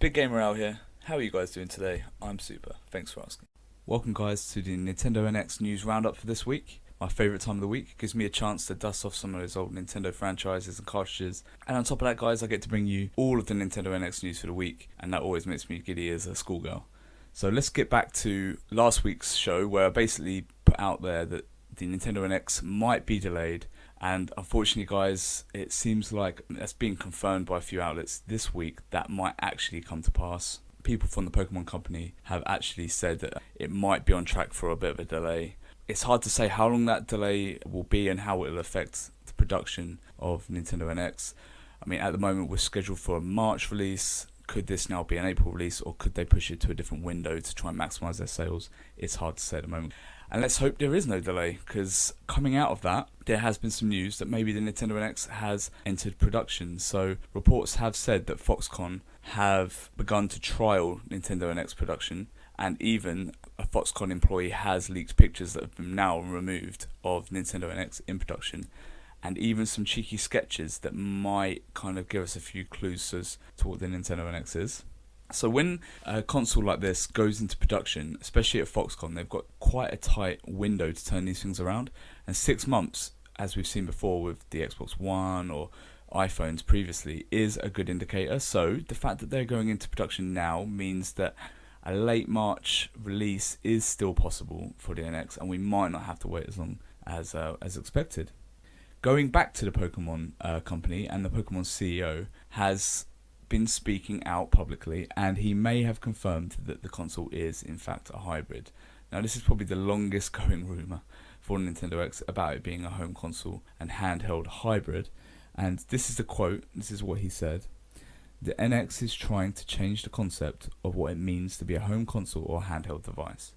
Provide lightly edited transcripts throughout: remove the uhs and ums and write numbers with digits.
Big Gamer out here. How are you guys doing today? I'm super. Thanks for asking. Welcome guys to the Nintendo NX news roundup for this week. My favourite time of the week. Gives me a chance to dust off some of those old Nintendo franchises and cartridges. And on top of that guys, I get to bring you all of the Nintendo NX news for the week. And that always makes me giddy as a schoolgirl. So let's get back to last week's show where I basically put out there that the Nintendo NX might be delayed. And unfortunately guys, it seems like that's being confirmed by a few outlets this week that might actually come to pass. People from the Pokemon company have actually said that it might be on track for a bit of a delay. It's hard to say how long that delay will be and how it will affect the production of Nintendo NX. I mean, at the moment we're scheduled for a March release. Could this now be an April release, or could they push it to a different window to try and maximise their sales? It's hard to say at the moment. And let's hope there is no delay, because coming out of that, there has been some news that maybe the Nintendo NX has entered production. So reports have said that Foxconn have begun to trial Nintendo NX production, and even a Foxconn employee has leaked pictures that have been now removed of Nintendo NX in production, and even some cheeky sketches that might kind of give us a few clues as to what the Nintendo NX is. So when a console like this goes into production, especially at Foxconn, they've got quite a tight window to turn these things around, and 6 months, as we've seen before with the Xbox One or iPhones previously, is a good indicator. So the fact that they're going into production now means that a late March release is still possible for the NX, and we might not have to wait as long as expected. Going back to the Pokemon company, and the Pokemon CEO has been speaking out publicly, and he may have confirmed that the console is in fact a hybrid. Now this is probably the longest going rumour for Nintendo X about it being a home console and handheld hybrid, and this is the quote. This is what he said: "The NX is trying to change the concept of what it means to be a home console or handheld device."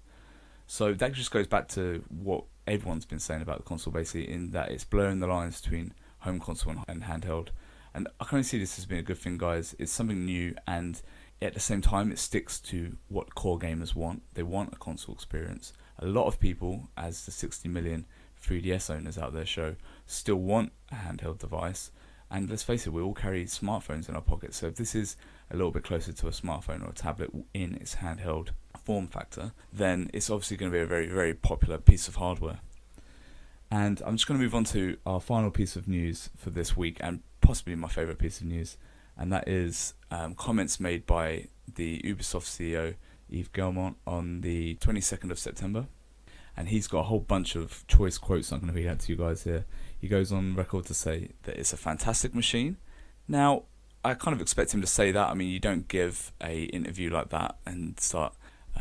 So that just goes back to what everyone's been saying about the console, basically, in that it's blurring the lines between home console and handheld. And I can only see this as being a good thing, guys. It's something new, and at the same time it sticks to what core gamers want. They want a console experience. A lot of people, as the 60 million 3DS owners out there show, still want a handheld device. And let's face it, we all carry smartphones in our pockets, so if this is a little bit closer to a smartphone or a tablet in its handheld form factor, then it's obviously going to be a very, very popular piece of hardware. And I'm just going to move on to our final piece of news for this week, and possibly my favourite piece of news, and that is comments made by the Ubisoft CEO, Yves Guillemot, on the 22nd of September. And he's got a whole bunch of choice quotes I'm going to read out to you guys here. He goes on record to say that it's a fantastic machine. Now, I kind of expect him to say that. I mean, you don't give a interview like that and start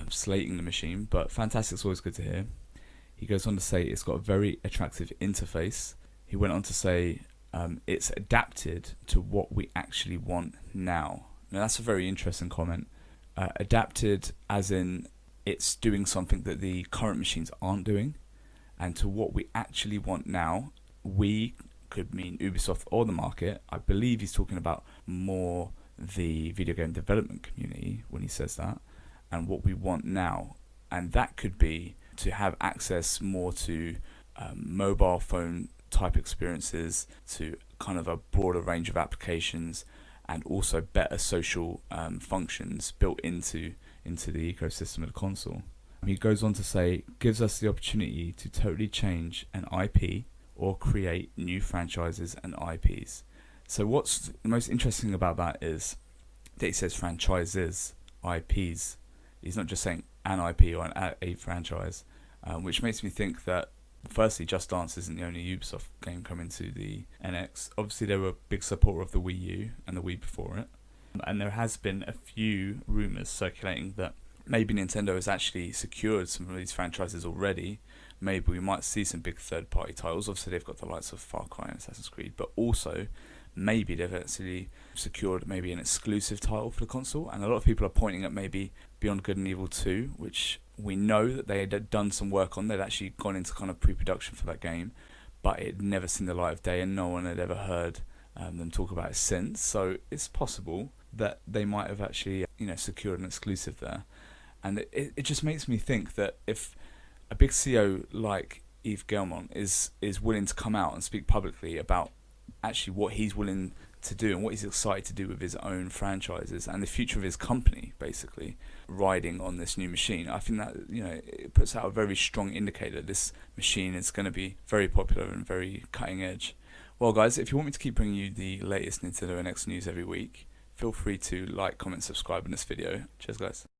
slating the machine, but fantastic's always good to hear. He goes on to say it's got a very attractive interface. He went on to say it's adapted to what we actually want now. Now that's a very interesting comment. Adapted as in it's doing something that the current machines aren't doing, and to what we actually want now. We could mean Ubisoft or the market. I believe he's talking about more the video game development community when he says that, and what we want now. And that could be to have access more to mobile phone type experiences, to kind of a broader range of applications, and also better social functions built into the ecosystem of the console. He goes on to say, gives us the opportunity to totally change an IP or create new franchises and IPs. So what's the most interesting about that is that he says franchises, IPs. He's not just saying an IP or a franchise, which makes me think that firstly, Just Dance isn't the only Ubisoft game coming to the NX. Obviously, they were a big supporter of the Wii U and the Wii before it. And there has been a few rumours circulating that maybe Nintendo has actually secured some of these franchises already. Maybe we might see some big third-party titles. Obviously, they've got the likes of Far Cry and Assassin's Creed, but also maybe they've actually secured maybe an exclusive title for the console. And a lot of people are pointing at maybe Beyond Good and Evil 2, which we know that they had done some work on. They'd actually gone into kind of pre-production for that game, but it had never seen the light of day, and no one had ever heard them talk about it since. So it's possible that they might have actually, secured an exclusive there. And it just makes me think that if a big CEO like Yves Guillemot is willing to come out and speak publicly about actually what he's willing to do and what he's excited to do with his own franchises and the future of his company, basically, riding on this new machine. I think that, it puts out a very strong indicator this machine is going to be very popular and very cutting edge. Well guys, if you want me to keep bringing you the latest Nintendo NX news every week, feel free to like, comment, subscribe in this video. Cheers guys.